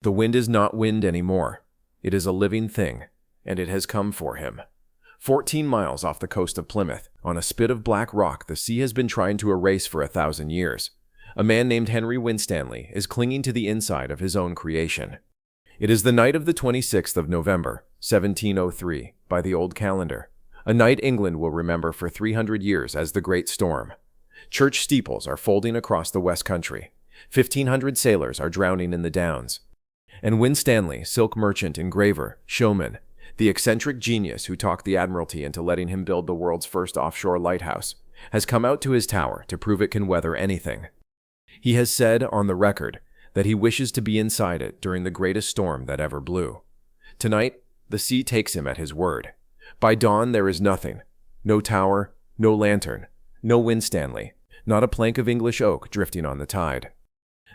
The wind is not wind anymore. It is a living thing, and it has come for him. 14 miles off the coast of Plymouth, on a spit of black rock the sea has been trying to erase for 1,000 years, a man named Henry Winstanley is clinging to the inside of his own creation. It is the night of the 26th of November, 1703, by the old calendar, a night England will remember for 300 years as the Great Storm. Church steeples are folding across the West Country. 1,500 sailors are drowning in the Downs. And Winstanley, silk merchant, engraver, showman, the eccentric genius who talked the Admiralty into letting him build the world's first offshore lighthouse, has come out to his tower to prove it can weather anything. He has said on the record that he wishes to be inside it during the greatest storm that ever blew. Tonight, the sea takes him at his word. By dawn, there is nothing. No tower, no lantern, no Winstanley, not a plank of English oak drifting on the tide.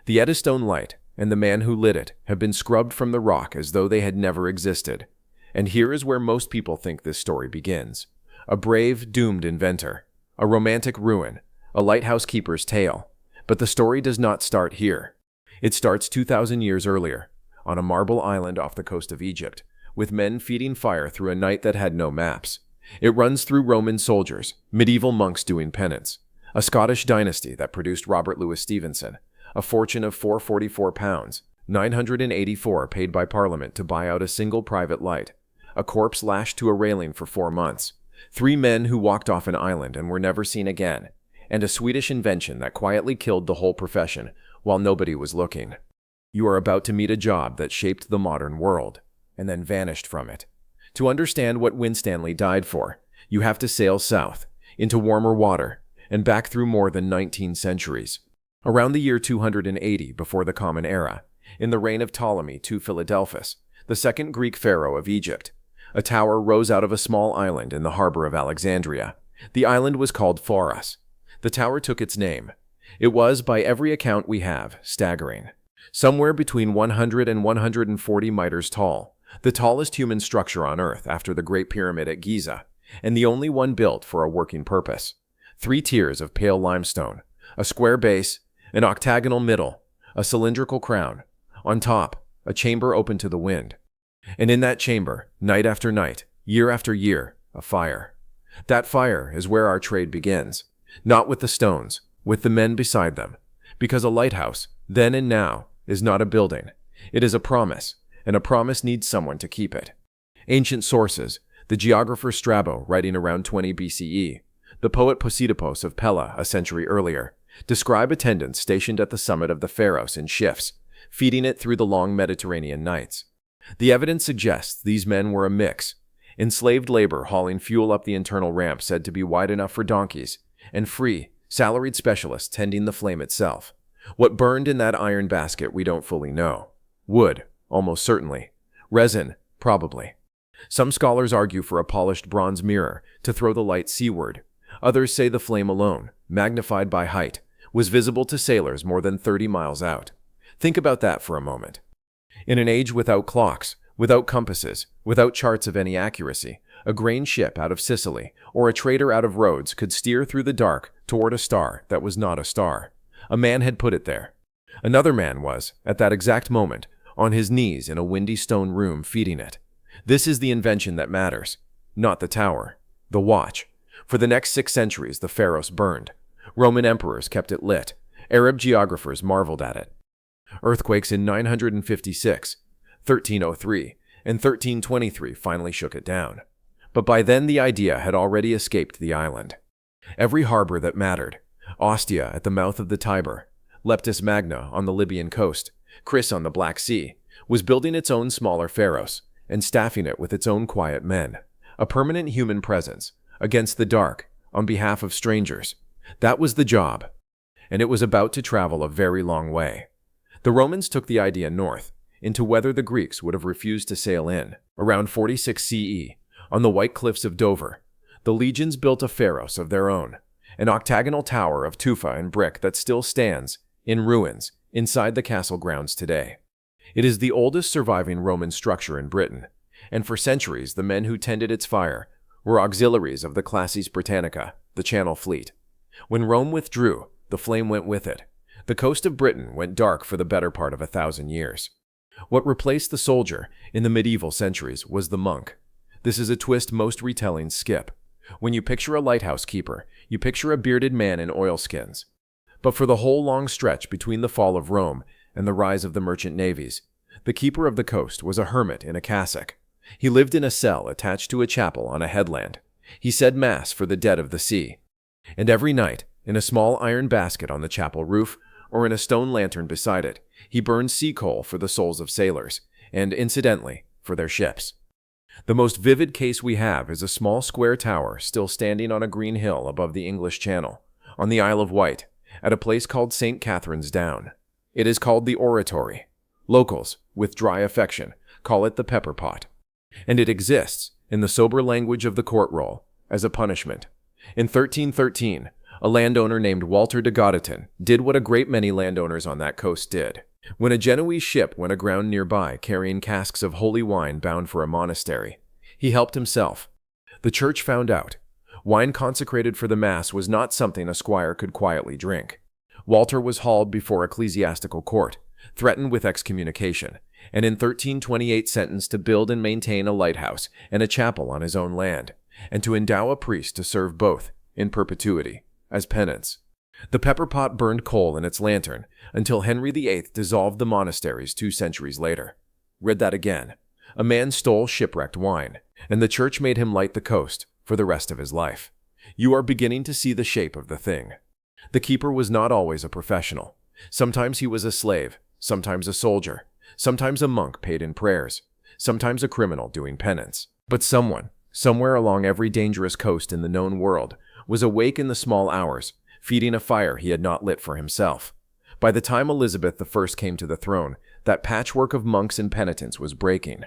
The Eddystone light and the man who lit it have been scrubbed from the rock as though they had never existed. And here is where most people think this story begins. A brave, doomed inventor, a romantic ruin, a lighthouse keeper's tale. But the story does not start here. It starts 2,000 years earlier, on a marble island off the coast of Egypt, with men feeding fire through a night that had no maps. It runs through Roman soldiers, medieval monks doing penance, a Scottish dynasty that produced Robert Louis Stevenson, a fortune of £444, 984 paid by Parliament to buy out a single private light, a corpse lashed to a railing for 4 months, 3 men who walked off an island and were never seen again, and a Swedish invention that quietly killed the whole profession while nobody was looking. You are about to meet a job that shaped the modern world, and then vanished from it. To understand what Winstanley died for, you have to sail south, into warmer water, and back through more than 19 centuries. Around the year 280 before the Common Era, in the reign of Ptolemy II Philadelphus, the second Greek pharaoh of Egypt, a tower rose out of a small island in the harbor of Alexandria. The island was called Phoros. The tower took its name. It was, by every account we have, staggering. Somewhere between 100 and 140 meters tall, the tallest human structure on Earth after the Great Pyramid at Giza, and the only one built for a working purpose. 3 tiers of pale limestone, a square base, an octagonal middle, a cylindrical crown. On top, a chamber open to the wind. And in that chamber, night after night, year after year, a fire. That fire is where our trade begins. Not with the stones, with the men beside them. Because a lighthouse, then and now, is not a building. It is a promise, and a promise needs someone to keep it. Ancient sources, the geographer Strabo writing around 20 BCE, the poet Posidippos of Pella a century earlier, describe attendants stationed at the summit of the Pharos in shifts, feeding it through the long Mediterranean nights. The evidence suggests these men were a mix. Enslaved labor hauling fuel up the internal ramp said to be wide enough for donkeys, and free, salaried specialists tending the flame itself. What burned in that iron basket we don't fully know. Wood, almost certainly. Resin, probably. Some scholars argue for a polished bronze mirror to throw the light seaward. Others say the flame alone, magnified by height, was visible to sailors more than 30 miles out. Think about that for a moment. In an age without clocks, without compasses, without charts of any accuracy, a grain ship out of Sicily or a trader out of Rhodes could steer through the dark toward a star that was not a star. A man had put it there. Another man was, at that exact moment, on his knees in a windy stone room feeding it. This is the invention that matters, not the tower, the watch. For the next 6 centuries, the Pharos burned. Roman emperors kept it lit. Arab geographers marveled at it. Earthquakes in 956, 1303, and 1323 finally shook it down. But by then the idea had already escaped the island. Every harbor that mattered, Ostia at the mouth of the Tiber, Leptis Magna on the Libyan coast, Chris on the Black Sea, was building its own smaller Pharos and staffing it with its own quiet men. A permanent human presence, against the dark, on behalf of strangers. That was the job. And it was about to travel a very long way. The Romans took the idea north, into weather the Greeks would have refused to sail in. Around 46 CE, on the white cliffs of Dover, the legions built a Pharos of their own, an octagonal tower of tufa and brick that still stands, in ruins, inside the castle grounds today. It is the oldest surviving Roman structure in Britain, and for centuries the men who tended its fire were auxiliaries of the Classis Britannica, the Channel Fleet. When Rome withdrew, the flame went with it. The coast of Britain went dark for the better part of 1,000 years. What replaced the soldier in the medieval centuries was the monk. This is a twist most retellings skip. When you picture a lighthouse keeper, you picture a bearded man in oilskins. But for the whole long stretch between the fall of Rome and the rise of the merchant navies, the keeper of the coast was a hermit in a cassock. He lived in a cell attached to a chapel on a headland. He said mass for the dead of the sea. And every night, in a small iron basket on the chapel roof, or in a stone lantern beside it, he burned sea coal for the souls of sailors, and, incidentally, for their ships. The most vivid case we have is a small square tower still standing on a green hill above the English Channel, on the Isle of Wight, at a place called St. Catherine's Down. It is called the Oratory. Locals, with dry affection, call it the pepper pot. And it exists, in the sober language of the court roll, as a punishment. In 1313, a landowner named Walter de Goddeton did what a great many landowners on that coast did. When a Genoese ship went aground nearby carrying casks of holy wine bound for a monastery, he helped himself. The church found out. Wine consecrated for the Mass was not something a squire could quietly drink. Walter was hauled before ecclesiastical court, threatened with excommunication, and in 1328 sentenced to build and maintain a lighthouse and a chapel on his own land, and to endow a priest to serve both, in perpetuity, as penance. The pepper pot burned coal in its lantern until Henry VIII dissolved the monasteries 2 centuries later. Read that again. A man stole shipwrecked wine, and the church made him light the coast for the rest of his life. You are beginning to see the shape of the thing. The keeper was not always a professional. Sometimes he was a slave, sometimes a soldier, sometimes a monk paid in prayers, sometimes a criminal doing penance. But someone, somewhere along every dangerous coast in the known world, was awake in the small hours, feeding a fire he had not lit for himself. By the time Elizabeth I came to the throne, that patchwork of monks and penitents was breaking.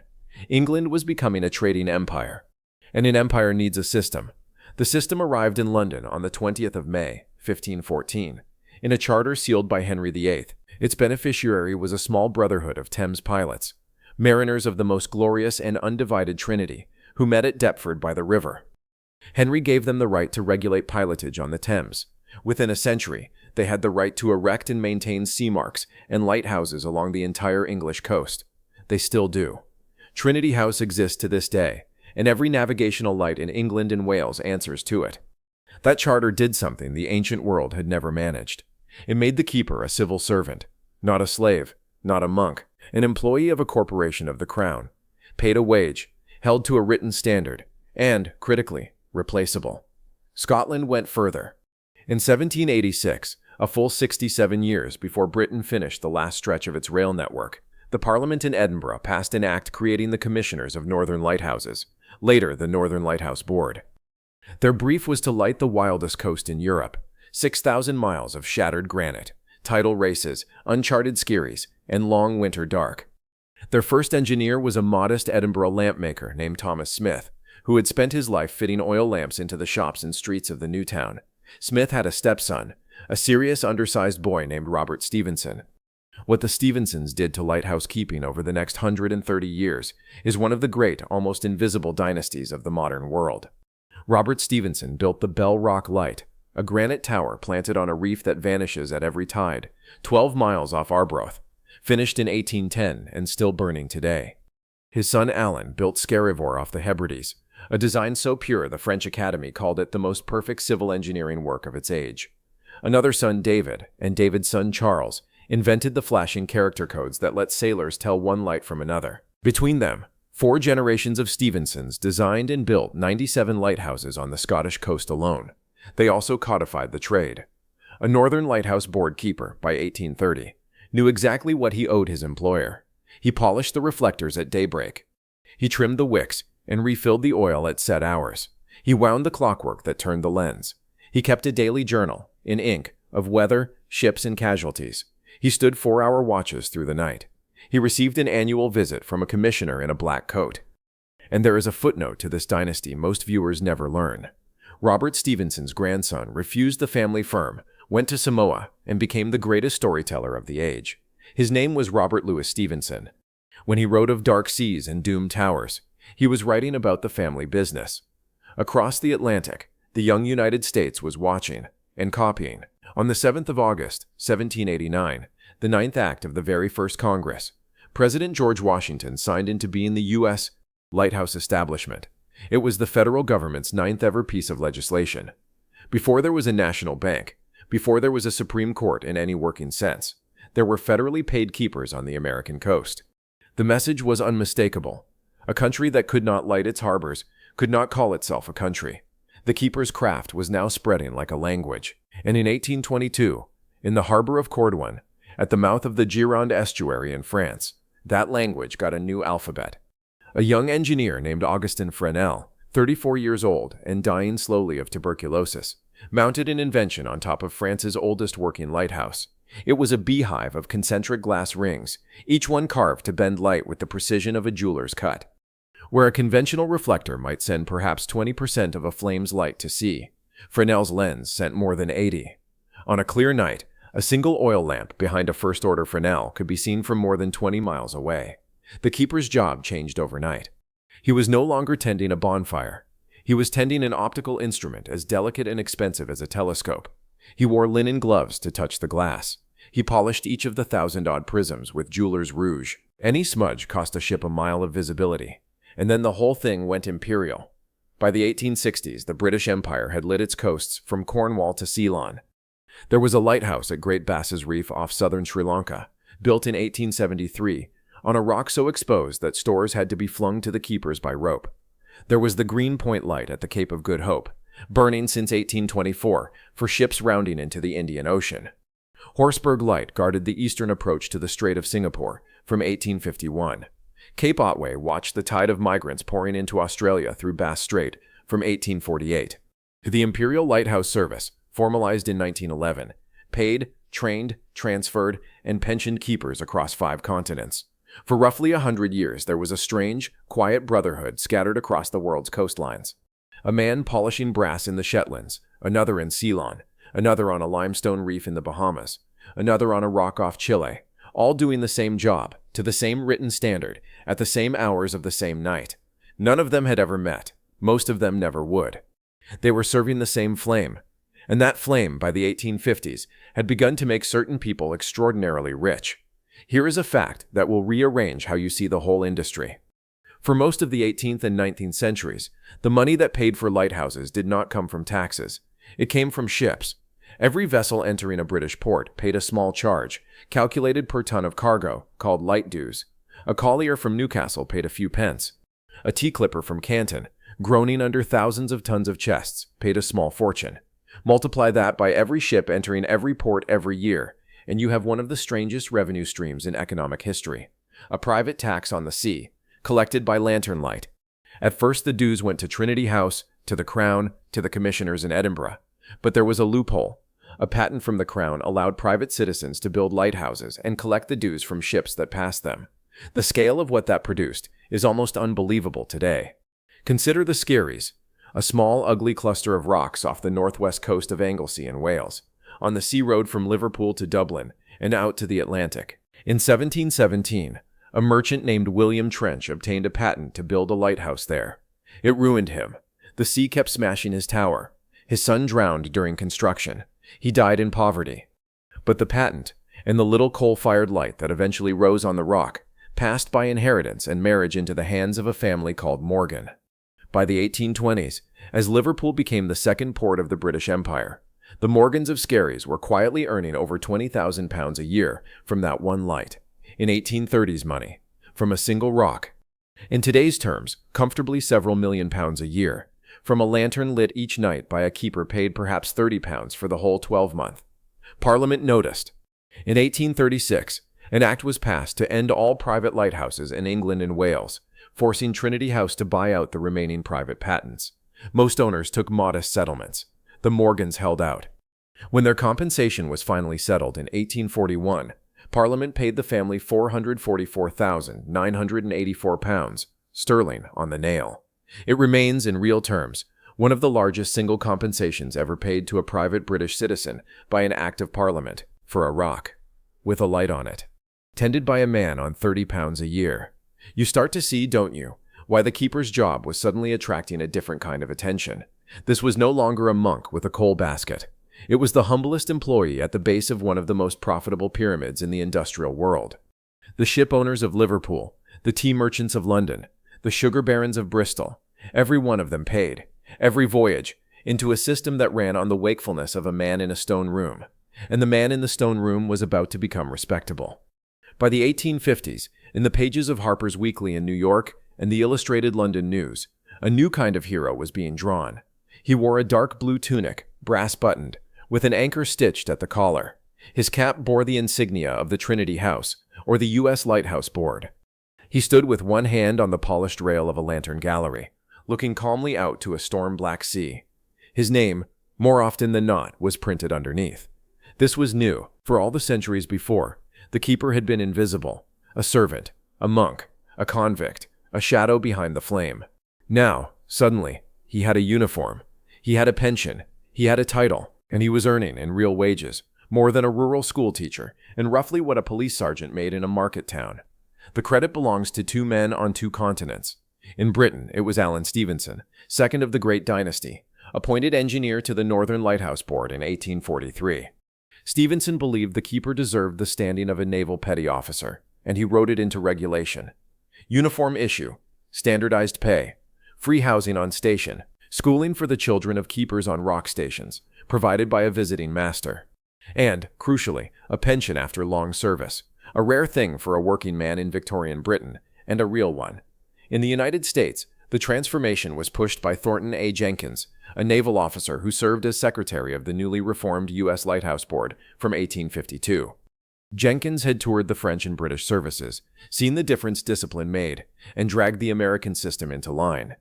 England was becoming a trading empire. And an empire needs a system. The system arrived in London on the 20th of May, 1514, in a charter sealed by Henry VIII. Its beneficiary was a small brotherhood of Thames pilots, mariners of the most glorious and undivided Trinity, who met at Deptford by the river. Henry gave them the right to regulate pilotage on the Thames. Within a century, they had the right to erect and maintain sea marks and lighthouses along the entire English coast. They still do. Trinity House exists to this day, and every navigational light in England and Wales answers to it. That charter did something the ancient world had never managed. It made the keeper a civil servant, not a slave, not a monk, an employee of a corporation of the crown, paid a wage, held to a written standard, and, critically, replaceable. Scotland went further. In 1786, a full 67 years before Britain finished the last stretch of its rail network, the Parliament in Edinburgh passed an act creating the Commissioners of Northern Lighthouses, later the Northern Lighthouse Board. Their brief was to light the wildest coast in Europe, 6,000 miles of shattered granite, tidal races, uncharted skerries, and long winter dark. Their first engineer was a modest Edinburgh lamp maker named Thomas Smith, who had spent his life fitting oil lamps into the shops and streets of the new town. Smith had a stepson, a serious undersized boy named Robert Stevenson. What the Stevensons did to lighthouse keeping over the next 130 years is one of the great, almost invisible dynasties of the modern world. Robert Stevenson built the Bell Rock Light, a granite tower planted on a reef that vanishes at every tide, 12 miles off Arbroath, finished in 1810 and still burning today. His son Alan built Scarivore off the Hebrides, a design so pure the French Academy called it the most perfect civil engineering work of its age. Another son, David, and David's son, Charles, invented the flashing character codes that let sailors tell one light from another. Between them, 4 generations of Stevensons designed and built 97 lighthouses on the Scottish coast alone. They also codified the trade. A Northern Lighthouse Board keeper, by 1830, knew exactly what he owed his employer. He polished the reflectors at daybreak. He trimmed the wicks and refilled the oil at set hours. He wound the clockwork that turned the lens. He kept a daily journal, in ink, of weather, ships, and casualties. He stood 4-hour watches through the night. He received an annual visit from a commissioner in a black coat. And there is a footnote to this dynasty most viewers never learn. Robert Stevenson's grandson refused the family firm, went to Samoa, and became the greatest storyteller of the age. His name was Robert Louis Stevenson. When he wrote of dark seas and doomed towers, he was writing about the family business. Across the Atlantic, the young United States was watching and copying. On the 7th of August, 1789, the 9th Act of the very first Congress, President George Washington signed into being the U.S. Lighthouse establishment. It was the federal government's ninth ever piece of legislation. Before there was a national bank, before there was a Supreme Court in any working sense, there were federally paid keepers on the American coast. The message was unmistakable. A country that could not light its harbors could not call itself a country. The keeper's craft was now spreading like a language. And in 1822, in the harbor of Cordouan, at the mouth of the Gironde estuary in France, that language got a new alphabet. A young engineer named Augustin Fresnel, 34 years old and dying slowly of tuberculosis, mounted an invention on top of France's oldest working lighthouse. It was a beehive of concentric glass rings, each one carved to bend light with the precision of a jeweler's cut. Where a conventional reflector might send perhaps 20% of a flame's light to sea, Fresnel's lens sent more than 80. On a clear night, a single oil lamp behind a first-order Fresnel could be seen from more than 20 miles away. The keeper's job changed overnight. He was no longer tending a bonfire. He was tending an optical instrument as delicate and expensive as a telescope. He wore linen gloves to touch the glass. He polished each of the 1,000-odd prisms with jeweler's rouge. Any smudge cost a ship a mile of visibility. And then the whole thing went imperial. By the 1860s, the British Empire had lit its coasts from Cornwall to Ceylon. There was a lighthouse at Great Bass's Reef off southern Sri Lanka, built in 1873, on a rock so exposed that stores had to be flung to the keepers by rope. There was the Green Point Light at the Cape of Good Hope, burning since 1824 for ships rounding into the Indian Ocean. Horsburgh Light guarded the eastern approach to the Strait of Singapore from 1851. Cape Otway watched the tide of migrants pouring into Australia through Bass Strait from 1848. The Imperial Lighthouse Service, formalized in 1911, paid, trained, transferred, and pensioned keepers across 5 continents. For roughly 100 years, there was a strange, quiet brotherhood scattered across the world's coastlines. A man polishing brass in the Shetlands, another in Ceylon, another on a limestone reef in the Bahamas, another on a rock off Chile, all doing the same job, to the same written standard, at the same hours of the same night. None of them had ever met. Most of them never would. They were serving the same flame. And that flame, by the 1850s, had begun to make certain people extraordinarily rich. Here is a fact that will rearrange how you see the whole industry. For most of the 18th and 19th centuries, the money that paid for lighthouses did not come from taxes. It came from ships. Every vessel entering a British port paid a small charge, calculated per ton of cargo, called light dues. A collier from Newcastle paid a few pence. A tea clipper from Canton, groaning under thousands of tons of chests, paid a small fortune. Multiply that by every ship entering every port every year, and you have one of the strangest revenue streams in economic history. A private tax on the sea, collected by lantern light. At first the dues went to Trinity House, to the Crown, to the commissioners in Edinburgh. But there was a loophole. A patent from the Crown allowed private citizens to build lighthouses and collect the dues from ships that passed them. The scale of what that produced is almost unbelievable today. Consider the Skerries, a small, ugly cluster of rocks off the northwest coast of Anglesey in Wales, on the sea road from Liverpool to Dublin and out to the Atlantic. In 1717, a merchant named William Trench obtained a patent to build a lighthouse there. It ruined him. The sea kept smashing his tower. His son drowned during construction. He died in poverty. But the patent, and the little coal-fired light that eventually rose on the rock, passed by inheritance and marriage into the hands of a family called Morgan. By the 1820s, as Liverpool became the second port of the British Empire, the Morgans of Skerries were quietly earning over £20,000 a year from that one light, in 1830s money, from a single rock. In today's terms, comfortably several £1,000,000 a year, from a lantern lit each night by a keeper paid perhaps £30 for the whole 12-month. Parliament noticed. In 1836, an act was passed to end all private lighthouses in England and Wales, forcing Trinity House to buy out the remaining private patents. Most owners took modest settlements. The Morgans held out. When their compensation was finally settled in 1841, Parliament paid the family £444,984 sterling on the nail. It remains, in real terms, one of the largest single compensations ever paid to a private British citizen by an Act of Parliament for a rock, with a light on it, tended by a man on £30 a year. You start to see, don't you, why the keeper's job was suddenly attracting a different kind of attention. This was no longer a monk with a coal basket. It was the humblest employee at the base of one of the most profitable pyramids in the industrial world. The ship owners of Liverpool, the tea merchants of London, the sugar barons of Bristol, every one of them paid, every voyage, into a system that ran on the wakefulness of a man in a stone room, and the man in the stone room was about to become respectable. By the 1850s, in the pages of Harper's Weekly in New York and the Illustrated London News, a new kind of hero was being drawn. He wore a dark blue tunic, brass-buttoned, with an anchor stitched at the collar. His cap bore the insignia of the Trinity House, or the U.S. Lighthouse Board. He stood with one hand on the polished rail of a lantern gallery, looking calmly out to a storm-black sea. His name, more often than not, was printed underneath. This was new, for all the centuries before. The keeper had been invisible, a servant, a monk, a convict, a shadow behind the flame. Now, suddenly, he had a uniform, he had a pension, he had a title, and he was earning, in real wages, more than a rural schoolteacher, and roughly what a police sergeant made in a market town. The credit belongs to two men on two continents. In Britain, it was Alan Stevenson, second of the Great Dynasty, appointed engineer to the Northern Lighthouse Board in 1843. Stevenson believed the keeper deserved the standing of a naval petty officer, and he wrote it into regulation. Uniform issue, standardized pay, free housing on station, schooling for the children of keepers on rock stations, provided by a visiting master, and, crucially, a pension after long service, a rare thing for a working man in Victorian Britain, and a real one. In the United States, the transformation was pushed by Thornton A. Jenkins, a naval officer who served as secretary of the newly reformed U.S. Lighthouse Board from 1852. Jenkins had toured the French and British services, seen the difference discipline made, and dragged the American system into line.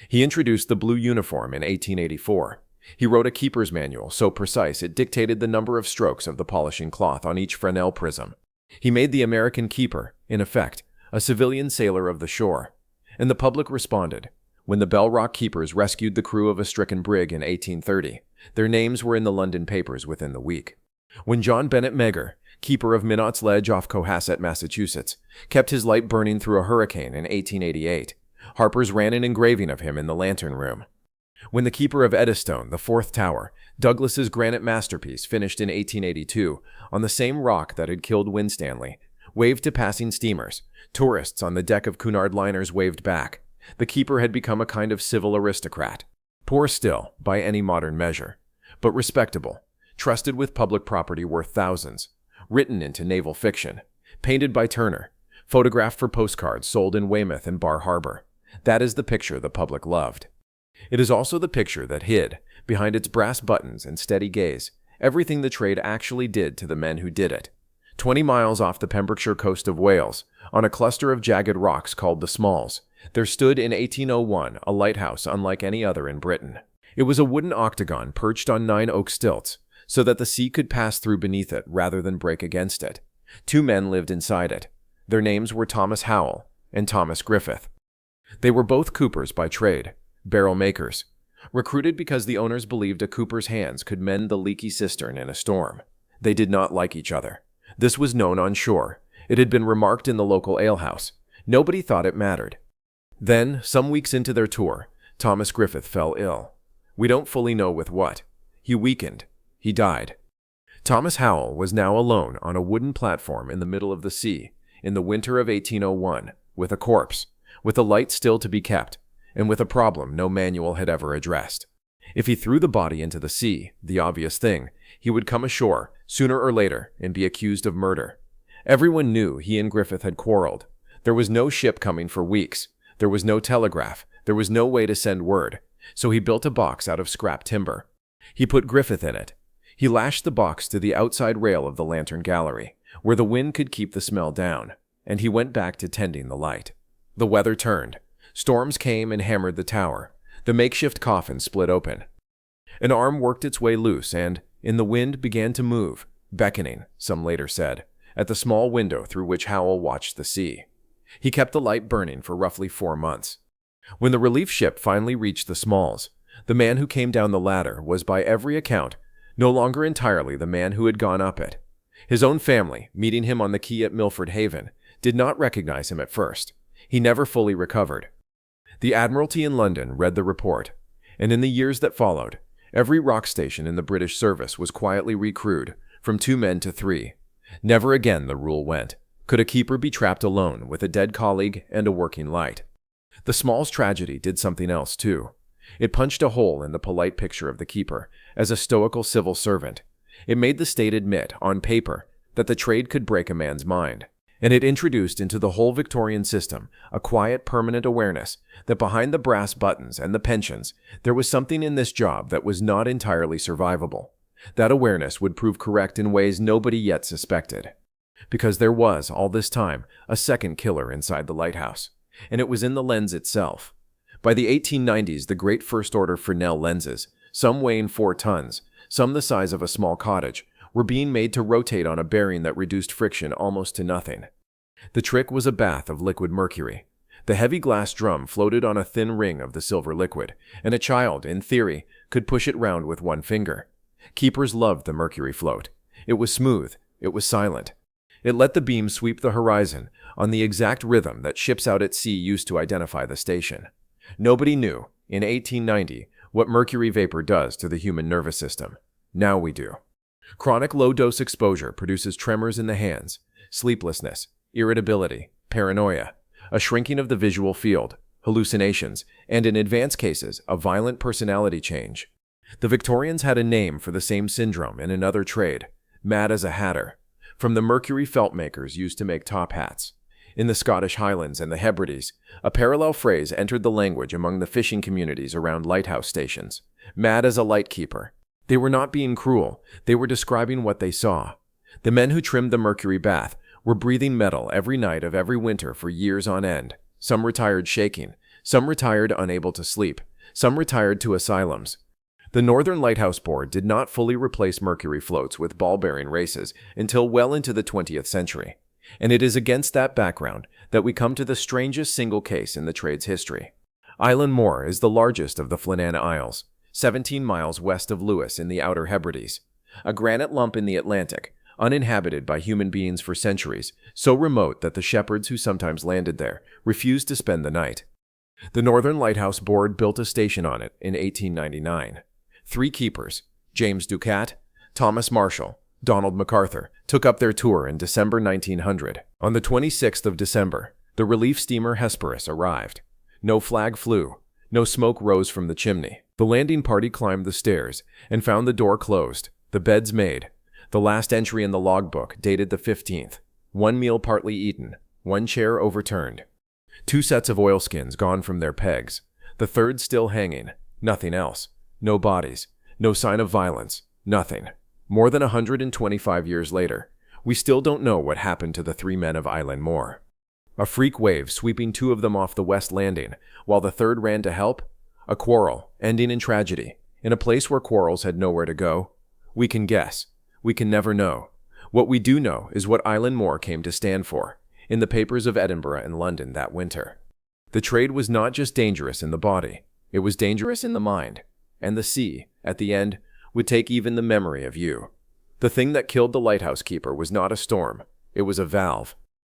He introduced the blue uniform in 1884. He wrote a keeper's manual so precise it dictated the number of strokes of the polishing cloth on each Fresnel prism. He made the American keeper, in effect, a civilian sailor of the shore. And the public responded. When the Bell Rock keepers rescued the crew of a stricken brig in 1830, their names were in the London papers within the week. When John Bennett Megger, keeper of Minot's Ledge off Cohasset, Massachusetts, kept his light burning through a hurricane in 1888, Harper's ran an engraving of him in the lantern room. When the keeper of Eddystone, the fourth tower, Douglas's granite masterpiece finished in 1882, on the same rock that had killed Winstanley, waved to passing steamers, tourists on the deck of Cunard liners waved back. The keeper had become a kind of civil aristocrat. Poor still, by any modern measure, but respectable, trusted with public property worth thousands, written into naval fiction, painted by Turner, photographed for postcards sold in Weymouth and Bar Harbor. That is the picture the public loved. It is also the picture that hid, behind its brass buttons and steady gaze, everything the trade actually did to the men who did it. 20 miles off the Pembrokeshire coast of Wales, on a cluster of jagged rocks called the Smalls, there stood in 1801 a lighthouse unlike any other in Britain. It was a wooden octagon perched on 9 oak stilts, so that the sea could pass through beneath it rather than break against it. 2 men lived inside it. Their names were Thomas Howell and Thomas Griffith. They were both coopers by trade, barrel makers, recruited because the owners believed a cooper's hands could mend the leaky cistern in a storm. They did not like each other. This was known on shore. It had been remarked in the local alehouse. Nobody thought it mattered. Then, some weeks into their tour, Thomas Griffith fell ill. We don't fully know with what. He weakened. He died. Thomas Howell was now alone on a wooden platform in the middle of the sea, in the winter of 1801, with a corpse, with a light still to be kept, and with a problem no manual had ever addressed. If he threw the body into the sea, the obvious thing, he would come ashore, sooner or later, and be accused of murder. Everyone knew he and Griffith had quarreled. There was no ship coming for weeks. There was no telegraph. There was no way to send word. So he built a box out of scrap timber. He put Griffith in it. He lashed the box to the outside rail of the lantern gallery, where the wind could keep the smell down, and he went back to tending the light. The weather turned. Storms came and hammered the tower. The makeshift coffin split open. An arm worked its way loose and, in the wind, began to move, beckoning, some later said, at the small window through which Howell watched the sea. He kept the light burning for roughly 4 months. When the relief ship finally reached the Smalls, the man who came down the ladder was by every account no longer entirely the man who had gone up it. His own family, meeting him on the quay at Milford Haven, did not recognize him at first. He never fully recovered. The Admiralty in London read the report, and in the years that followed, every rock station in the British service was quietly recrewed, from 2 men to 3. Never again, the rule went, Could a keeper be trapped alone with a dead colleague and a working light? The Smalls tragedy did something else, too. It punched a hole in the polite picture of the keeper as a stoical civil servant. It made the state admit, on paper, that the trade could break a man's mind. And it introduced into the whole Victorian system a quiet, permanent awareness that behind the brass buttons and the pensions, there was something in this job that was not entirely survivable. That awareness would prove correct in ways nobody yet suspected. Because there was, all this time, a second killer inside the lighthouse. And it was in the lens itself. By the 1890s, the great first-order Fresnel lenses, some weighing 4 tons, some the size of a small cottage, were being made to rotate on a bearing that reduced friction almost to nothing. The trick was a bath of liquid mercury. The heavy glass drum floated on a thin ring of the silver liquid, and a child, in theory, could push it round with one finger. Keepers loved the mercury float. It was smooth. It was silent. It let the beam sweep the horizon on the exact rhythm that ships out at sea used to identify the station. Nobody knew, in 1890, what mercury vapor does to the human nervous system. Now we do. Chronic low-dose exposure produces tremors in the hands, sleeplessness, irritability, paranoia, a shrinking of the visual field, hallucinations, and in advanced cases, a violent personality change. The Victorians had a name for the same syndrome in another trade, mad as a hatter, from the mercury felt makers used to make top hats. In the Scottish Highlands and the Hebrides, a parallel phrase entered the language among the fishing communities around lighthouse stations, mad as a lightkeeper. They were not being cruel, they were describing what they saw. The men who trimmed the mercury bath were breathing metal every night of every winter for years on end. Some retired shaking, some retired unable to sleep, some retired to asylums. The Northern Lighthouse Board did not fully replace mercury floats with ball-bearing races until well into the 20th century. And it is against that background that we come to the strangest single case in the trade's history. Eilean Mòr is the largest of the Flennan Isles, 17 miles west of Lewis in the Outer Hebrides, a granite lump in the Atlantic, uninhabited by human beings for centuries, so remote that the shepherds who sometimes landed there refused to spend the night. The Northern Lighthouse Board built a station on it in 1899. 3 keepers, James Ducat, Thomas Marshall, Donald MacArthur, took up their tour in December 1900. On the 26th of December, the relief steamer Hesperus arrived. No flag flew. No smoke rose from the chimney. The landing party climbed the stairs and found the door closed, the beds made. The last entry in the logbook dated the 15th. 1 meal partly eaten, 1 chair overturned. 2 sets of oilskins gone from their pegs. The 3rd still hanging. Nothing else. No bodies. No sign of violence. Nothing. More than 125 years later, we still don't know what happened to the 3 men of Eilean Mòr. A freak wave sweeping 2 of them off the west landing, while the 3rd ran to help? A quarrel, ending in tragedy, in a place where quarrels had nowhere to go? We can guess. We can never know. What we do know is what Eilean Mòr came to stand for, in the papers of Edinburgh and London that winter. The trade was not just dangerous in the body, it was dangerous in the mind, and the sea, at the end, would take even the memory of you. The thing that killed the lighthouse keeper was not a storm, it was a valve.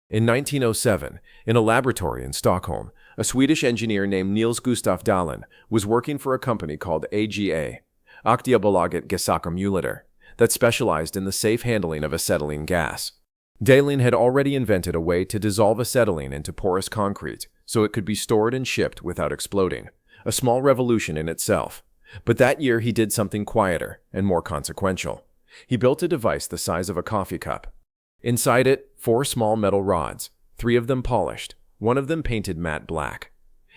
In 1907, in a laboratory in Stockholm, a Swedish engineer named Niels Gustaf Dahlin was working for a company called AGA, Aktiebolaget Gasackumulator, that specialized in the safe handling of acetylene gas. Dahlin had already invented a way to dissolve acetylene into porous concrete so it could be stored and shipped without exploding, a small revolution in itself. But that year he did something quieter and more consequential. He built a device the size of a coffee cup. Inside it, 4 small metal rods, 3 of them polished, 1 of them painted matte black.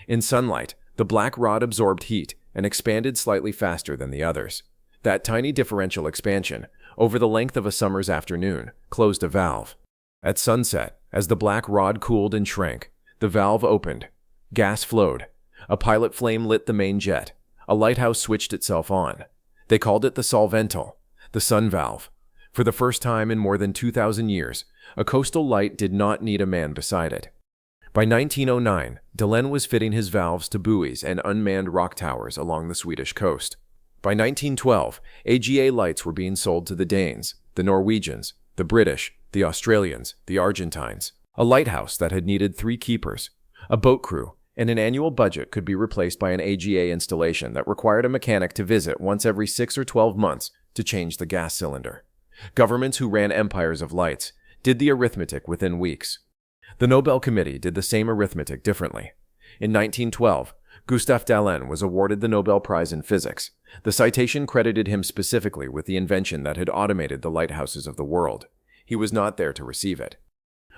In sunlight, the black rod absorbed heat and expanded slightly faster than the others. That tiny differential expansion, over the length of a summer's afternoon, closed a valve. At sunset, as the black rod cooled and shrank, the valve opened. Gas flowed. A pilot flame lit the main jet. A lighthouse switched itself on. They called it the solvental, the sun valve. For the first time in more than 2,000 years, a coastal light did not need a man beside it. By 1909, Dahlin was fitting his valves to buoys and unmanned rock towers along the Swedish coast. By 1912, AGA lights were being sold to the Danes, the Norwegians, the British, the Australians, the Argentines. A lighthouse that had needed 3 keepers, a boat crew, and an annual budget could be replaced by an AGA installation that required a mechanic to visit once every 6 or 12 months to change the gas cylinder. Governments who ran empires of lights did the arithmetic within weeks. The Nobel Committee did the same arithmetic differently. In 1912, Gustave Dalén was awarded the Nobel Prize in Physics. The citation credited him specifically with the invention that had automated the lighthouses of the world. He was not there to receive it.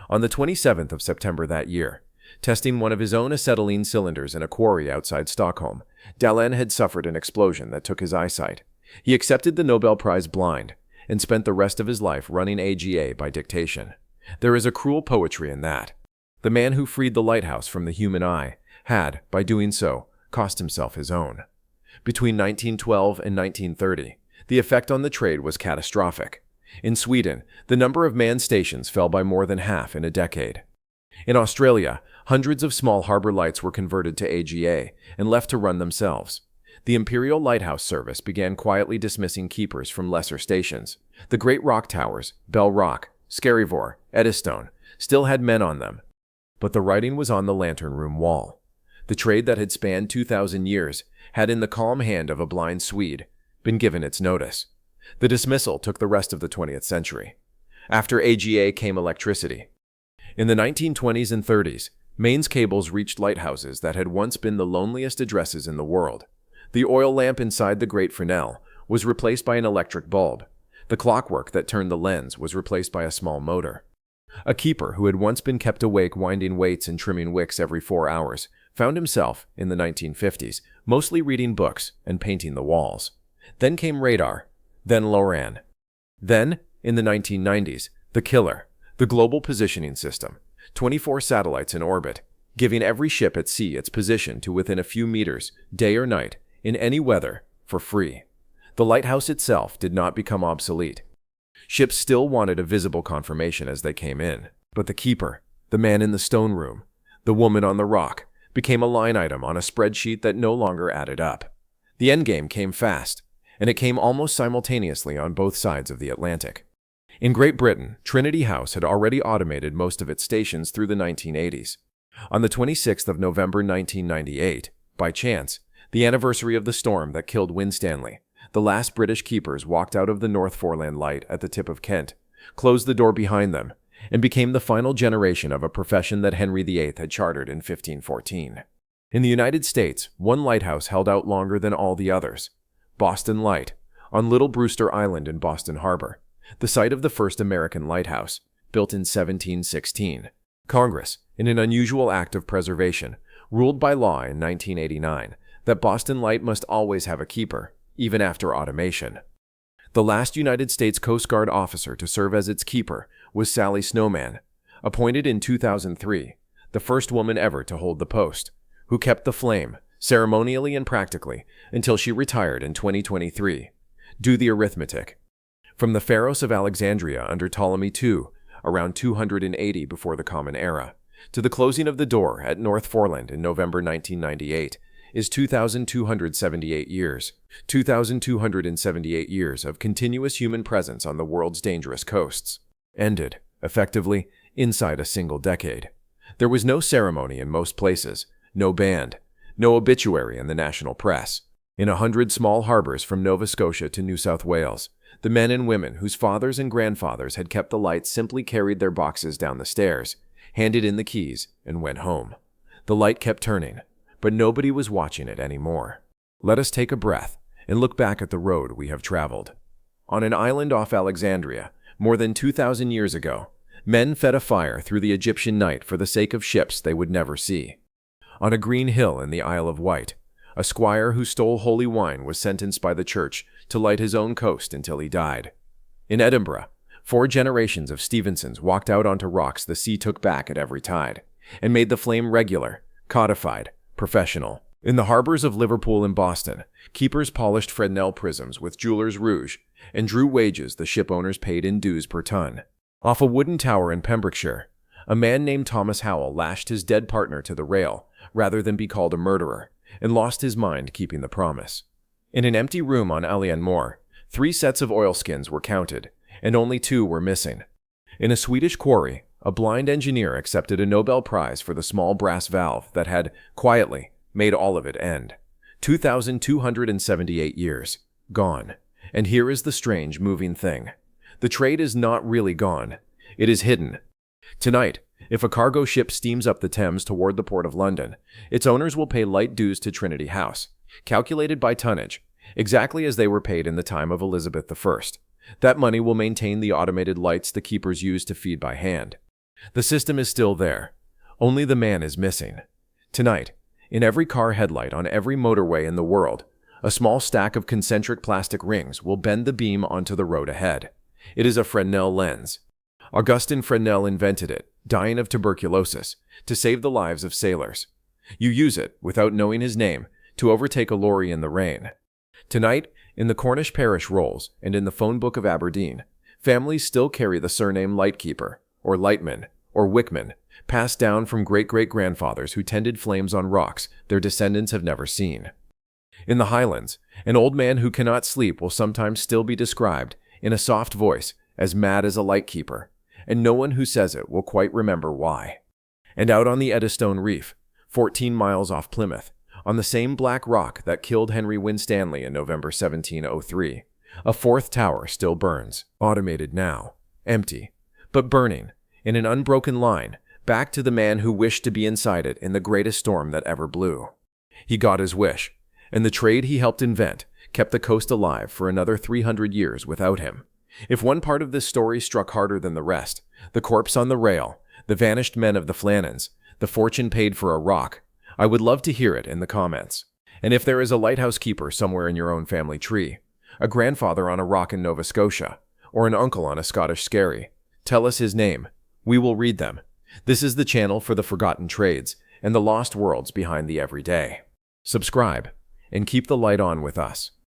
On the 27th of September that year, testing one of his own acetylene cylinders in a quarry outside Stockholm, Dalén had suffered an explosion that took his eyesight. He accepted the Nobel Prize blind and spent the rest of his life running AGA by dictation. There is a cruel poetry in that. The man who freed the lighthouse from the human eye had, by doing so, cost himself his own. Between 1912 and 1930, the effect on the trade was catastrophic. In Sweden, the number of manned stations fell by more than half in a decade. In Australia, hundreds of small harbor lights were converted to AGA and left to run themselves. The Imperial Lighthouse Service began quietly dismissing keepers from lesser stations. The great rock towers, Bell Rock, Skerryvore, Eddystone, still had men on them. But the writing was on the lantern room wall. The trade that had spanned 2,000 years had, in the calm hand of a blind Swede, been given its notice. The dismissal took the rest of the 20th century. After AGA came electricity. In the 1920s and 30s, mains cables reached lighthouses that had once been the loneliest addresses in the world. The oil lamp inside the Great Fresnel was replaced by an electric bulb. The clockwork that turned the lens was replaced by a small motor. A keeper who had once been kept awake winding weights and trimming wicks every 4 hours found himself, in the 1950s, mostly reading books and painting the walls. Then came radar, then LORAN. Then, in the 1990s, the killer, the Global Positioning System, 24 satellites in orbit, giving every ship at sea its position to within a few meters, day or night, in any weather, for free. The lighthouse itself did not become obsolete. Ships still wanted a visible confirmation as they came in, but the keeper, the man in the stone room, the woman on the rock, became a line item on a spreadsheet that no longer added up. The endgame came fast, and it came almost simultaneously on both sides of the Atlantic. In Great Britain, Trinity House had already automated most of its stations through the 1980s. On the 26th of November 1998, by chance, the anniversary of the storm that killed Winstanley, the last British keepers walked out of the North Foreland Light at the tip of Kent, closed the door behind them, and became the final generation of a profession that Henry VIII had chartered in 1514. In the United States, one lighthouse held out longer than all the others. Boston Light, on Little Brewster Island in Boston Harbor, the site of the first American lighthouse, built in 1716. Congress, in an unusual act of preservation, ruled by law in 1989 that Boston Light must always have a keeper, even after automation. The last United States Coast Guard officer to serve as its keeper was Sally Snowman, appointed in 2003, the first woman ever to hold the post, who kept the flame, ceremonially and practically, until she retired in 2023. Do the arithmetic. From the Pharos of Alexandria under Ptolemy II, around 280 before the Common Era, to the closing of the door at North Foreland in November 1998, is 2,278 years. 2,278 years of continuous human presence on the world's dangerous coasts. Ended, effectively, inside a single decade. There was no ceremony in most places, no band, no obituary in the national press. In 100 small harbors from Nova Scotia to New South Wales, the men and women whose fathers and grandfathers had kept the light simply carried their boxes down the stairs, handed in the keys, and went home. The light kept turning, but nobody was watching it anymore. Let us take a breath and look back at the road we have traveled. On an island off Alexandria, more than 2,000 years ago, men fed a fire through the Egyptian night for the sake of ships they would never see. On a green hill in the Isle of Wight, a squire who stole holy wine was sentenced by the church to light his own coast until he died. In Edinburgh, 4 generations of Stevensons walked out onto rocks the sea took back at every tide, and made the flame regular, codified, professional. In the harbors of Liverpool and Boston, keepers polished Fresnel prisms with jeweler's rouge and drew wages the ship owners paid in dues per ton. Off a wooden tower in Pembrokeshire, a man named Thomas Howell lashed his dead partner to the rail rather than be called a murderer, and lost his mind keeping the promise. In an empty room on Eilean Mòr, 3 sets of oilskins were counted, and only 2 were missing. In a Swedish quarry, a blind engineer accepted a Nobel Prize for the small brass valve that had, quietly, made all of it end. 2,278 years. Gone. And here is the strange, moving thing. The trade is not really gone. It is hidden. Tonight, if a cargo ship steams up the Thames toward the port of London, its owners will pay light dues to Trinity House, calculated by tonnage, exactly as they were paid in the time of Elizabeth I. That money will maintain the automated lights the keepers use to feed by hand. The system is still there. Only the man is missing. Tonight, in every car headlight on every motorway in the world, a small stack of concentric plastic rings will bend the beam onto the road ahead. It is a Fresnel lens. Augustin Fresnel invented it, dying of tuberculosis, to save the lives of sailors. You use it, without knowing his name, to overtake a lorry in the rain. Tonight, in the Cornish parish rolls and in the phone book of Aberdeen, families still carry the surname Lightkeeper, or Lightman, or Wickman, passed down from great-great-grandfathers who tended flames on rocks their descendants have never seen. In the Highlands, an old man who cannot sleep will sometimes still be described, in a soft voice, as mad as a lightkeeper, and no one who says it will quite remember why. And out on the Eddystone Reef, 14 miles off Plymouth, on the same black rock that killed Henry Winstanley in November 1703, a fourth tower still burns, automated now, empty, but burning, in an unbroken line, back to the man who wished to be inside it in the greatest storm that ever blew. He got his wish, and the trade he helped invent kept the coast alive for another 300 years without him. If one part of this story struck harder than the rest, the corpse on the rail, the vanished men of the Flannans, the fortune paid for a rock, I would love to hear it in the comments. And if there is a lighthouse keeper somewhere in your own family tree, a grandfather on a rock in Nova Scotia, or an uncle on a Scottish skerry, tell us his name. We will read them. This is the channel for the forgotten trades and the lost worlds behind the everyday. Subscribe, and keep the light on with us.